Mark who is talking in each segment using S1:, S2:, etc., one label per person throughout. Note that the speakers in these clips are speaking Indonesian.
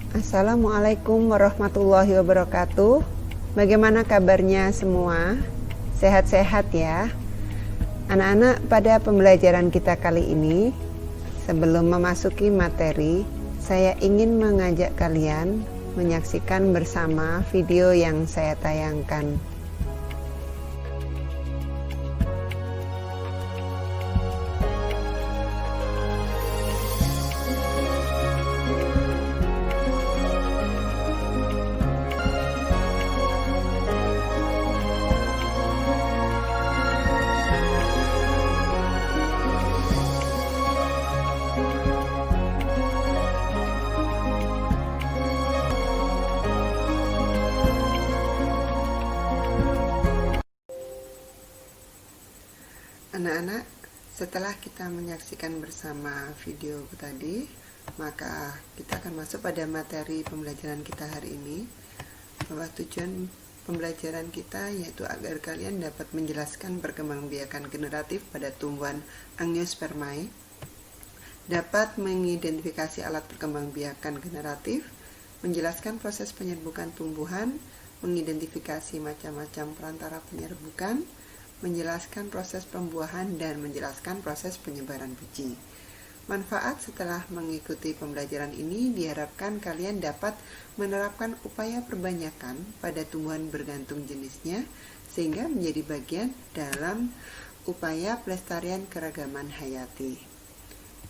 S1: Assalamualaikum warahmatullahi wabarakatuh. Bagaimana kabarnya semua? Sehat-sehat ya. Anak-anak, pada pembelajaran kita kali ini, sebelum memasuki materi, saya ingin mengajak kalian menyaksikan bersama video yang saya tayangkan. Anak-anak, setelah kita menyaksikan bersama video tadi, maka kita akan masuk pada materi pembelajaran kita hari ini. Bahwa tujuan pembelajaran kita yaitu agar kalian dapat menjelaskan perkembangbiakan generatif pada tumbuhan Angiospermae, dapat mengidentifikasi alat perkembangbiakan generatif, menjelaskan proses penyerbukan tumbuhan, mengidentifikasi macam-macam perantara penyerbukan, menjelaskan proses pembuahan, dan menjelaskan proses penyebaran biji. Manfaat setelah mengikuti pembelajaran ini diharapkan kalian dapat menerapkan upaya perbanyakan pada tumbuhan bergantung jenisnya sehingga menjadi bagian dalam upaya pelestarian keragaman hayati.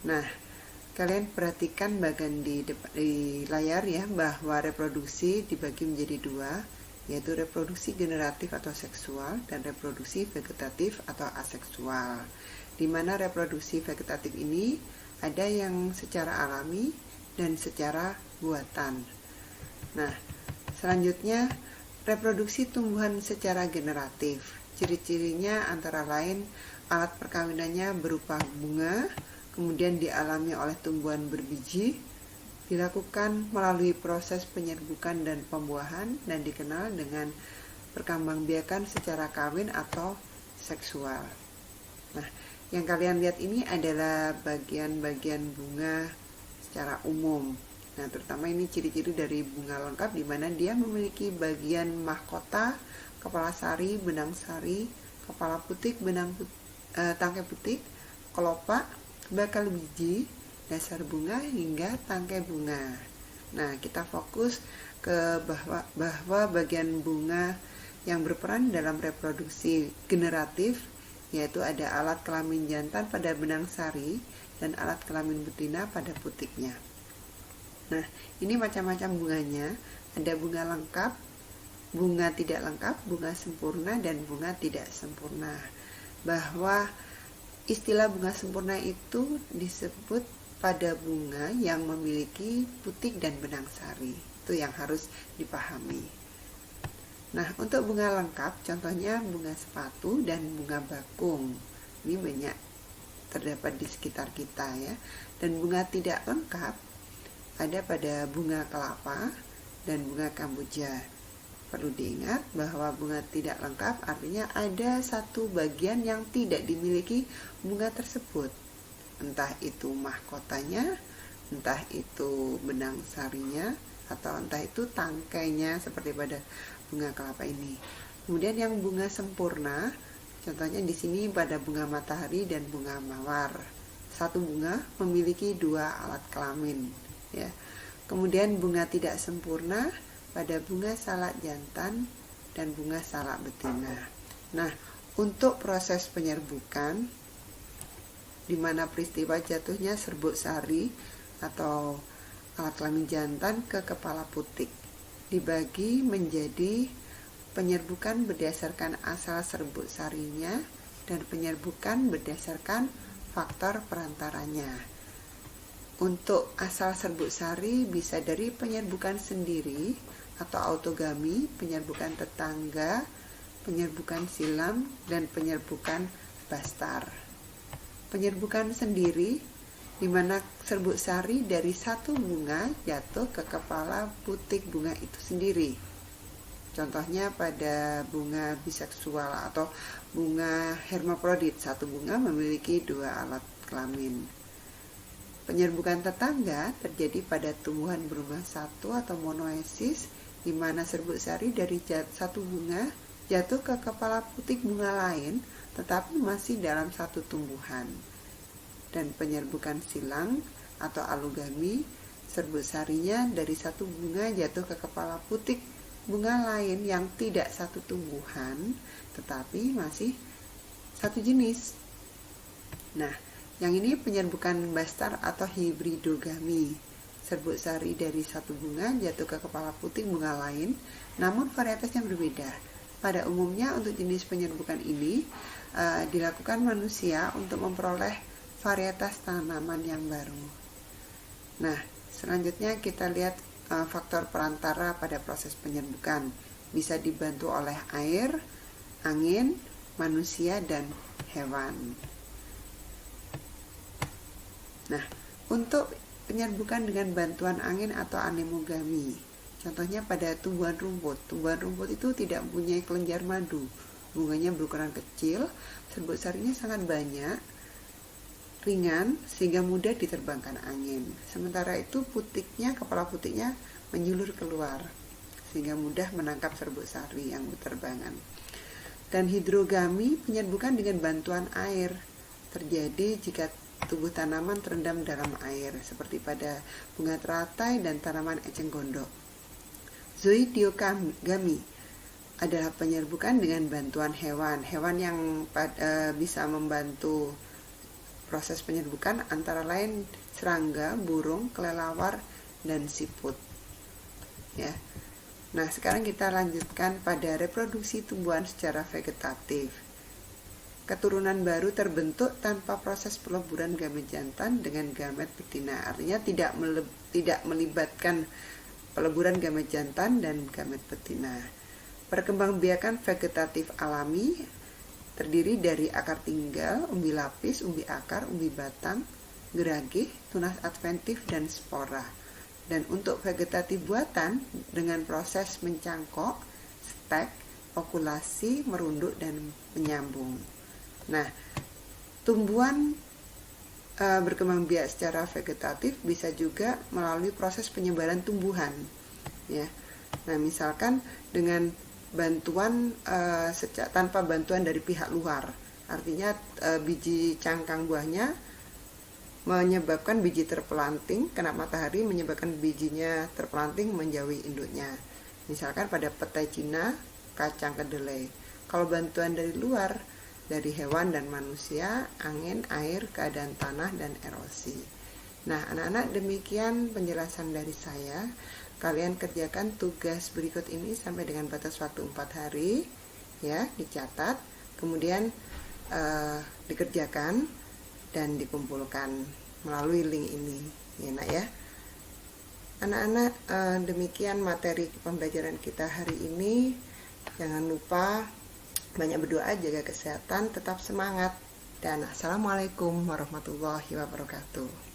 S1: Nah, kalian perhatikan bagian di layar ya, bahwa reproduksi dibagi menjadi dua, yaitu reproduksi generatif atau seksual dan reproduksi vegetatif atau aseksual. Di mana reproduksi vegetatif ini ada yang secara alami dan secara buatan. Nah, selanjutnya reproduksi tumbuhan secara generatif. Ciri-cirinya antara lain alat perkawinannya berupa bunga, kemudian dialami oleh tumbuhan berbiji, dilakukan melalui proses penyerbukan dan pembuahan, dan dikenal dengan perkembangbiakan secara kawin atau seksual. Nah, yang kalian lihat ini adalah bagian-bagian bunga secara umum. Nah, terutama ini ciri-ciri dari bunga lengkap di mana dia memiliki bagian mahkota, kepala sari, benang sari, kepala putik, tangkai putik, kelopak, bakal biji, dasar bunga hingga tangkai bunga. Nah, kita fokus ke bahwa bagian bunga yang berperan dalam reproduksi generatif yaitu ada alat kelamin jantan pada benang sari dan alat kelamin betina pada putiknya. Nah, ini macam-macam bunganya. Ada bunga lengkap, bunga tidak lengkap, bunga sempurna, dan bunga tidak sempurna. Bahwa istilah bunga sempurna itu disebut pada bunga yang memiliki putik dan benang sari. Itu yang harus dipahami. Nah, untuk bunga lengkap, contohnya bunga sepatu dan bunga bakung. Ini banyak terdapat di sekitar kita ya. Dan bunga tidak lengkap ada pada bunga kelapa dan bunga kamboja. Perlu diingat bahwa bunga tidak lengkap artinya ada satu bagian yang tidak dimiliki bunga tersebut. Entah itu mahkotanya, entah itu benang sarinya, atau entah itu tangkainya seperti pada bunga kelapa ini. Kemudian yang bunga sempurna, contohnya di sini pada bunga matahari dan bunga mawar. Satu bunga memiliki dua alat kelamin. Ya. Kemudian bunga tidak sempurna pada bunga salak jantan dan bunga salak betina. Nah, untuk proses penyerbukan di mana peristiwa jatuhnya serbuk sari atau alat kelamin jantan ke kepala putik dibagi menjadi penyerbukan berdasarkan asal serbuk sarinya dan penyerbukan berdasarkan faktor perantaranya. Untuk asal serbuk sari bisa dari penyerbukan sendiri atau autogami, penyerbukan tetangga, penyerbukan silam, dan penyerbukan bastar. Penyerbukan sendiri di mana serbuk sari dari satu bunga jatuh ke kepala putik bunga itu sendiri. Contohnya pada bunga biseksual atau bunga hermafrodit, satu bunga memiliki dua alat kelamin. penyerbukan tetangga terjadi pada tumbuhan berumah satu atau monoesis, di mana serbuk sari dari satu bunga jatuh ke kepala putik bunga lain, tetapi masih dalam satu tumbuhan. Dan penyerbukan silang atau alugami, serbuk sarinya dari satu bunga jatuh ke kepala putik bunga lain yang tidak satu tumbuhan, tetapi masih satu jenis. Nah, yang ini penyerbukan bastar atau hibridogami. Serbuk sari dari satu bunga jatuh ke kepala putik bunga lain, namun varietasnya berbeda. Pada umumnya untuk jenis penyerbukan ini dilakukan manusia untuk memperoleh varietas tanaman yang baru. Nah, selanjutnya kita lihat faktor perantara pada proses penyerbukan. Bisa dibantu oleh air, angin, manusia, dan hewan. Nah, untuk penyerbukan dengan bantuan angin atau anemogami, contohnya pada tumbuhan rumput. Tumbuhan rumput itu tidak mempunyai kelenjar madu, bunganya berukuran kecil, serbuk sarinya sangat banyak, ringan, sehingga mudah diterbangkan angin. Sementara itu kepala putiknya menyulur keluar, sehingga mudah menangkap serbuk sari yang berterbangan. Dan hidrogami, penyerbukan dengan bantuan air, terjadi jika tubuh tanaman terendam dalam air, seperti pada bunga teratai dan tanaman eceng gondok. Zoidiogami adalah penyerbukan dengan bantuan hewan yang bisa membantu proses penyerbukan, antara lain serangga, burung, kelelawar, dan siput. Ya. Nah, sekarang kita lanjutkan pada reproduksi tumbuhan secara vegetatif. Keturunan baru terbentuk tanpa proses peleburan gamet jantan dengan gamet betina. Artinya tidak melibatkan peleburan gamet jantan dan gamet betina. Perkembangbiakan vegetatif alami terdiri dari akar tinggal, umbi lapis, umbi akar, umbi batang, geragih, tunas adventif, dan spora. Dan untuk vegetatif buatan dengan proses mencangkok, stek, okulasi, merunduk, dan menyambung. Nah, tumbuhan berkembang biak secara vegetatif bisa juga melalui proses penyebaran tumbuhan. Ya, nah misalkan dengan bantuan tanpa bantuan dari pihak luar, artinya biji cangkang buahnya menyebabkan biji terpelanting, kena matahari menyebabkan bijinya terpelanting menjauhi induknya. Misalkan pada petai Cina, kacang kedelai. Kalau bantuan dari luar, dari hewan dan manusia, angin, air, keadaan tanah, dan erosi. Nah, anak-anak, demikian penjelasan dari saya. Kalian kerjakan tugas berikut ini sampai dengan batas waktu 4 hari, ya, dicatat, kemudian dikerjakan dan dikumpulkan melalui link ini, ya nak ya. Anak-anak, demikian materi pembelajaran kita hari ini. Jangan lupa banyak berdoa, jaga kesehatan, tetap semangat, dan assalamualaikum warahmatullahi wabarakatuh.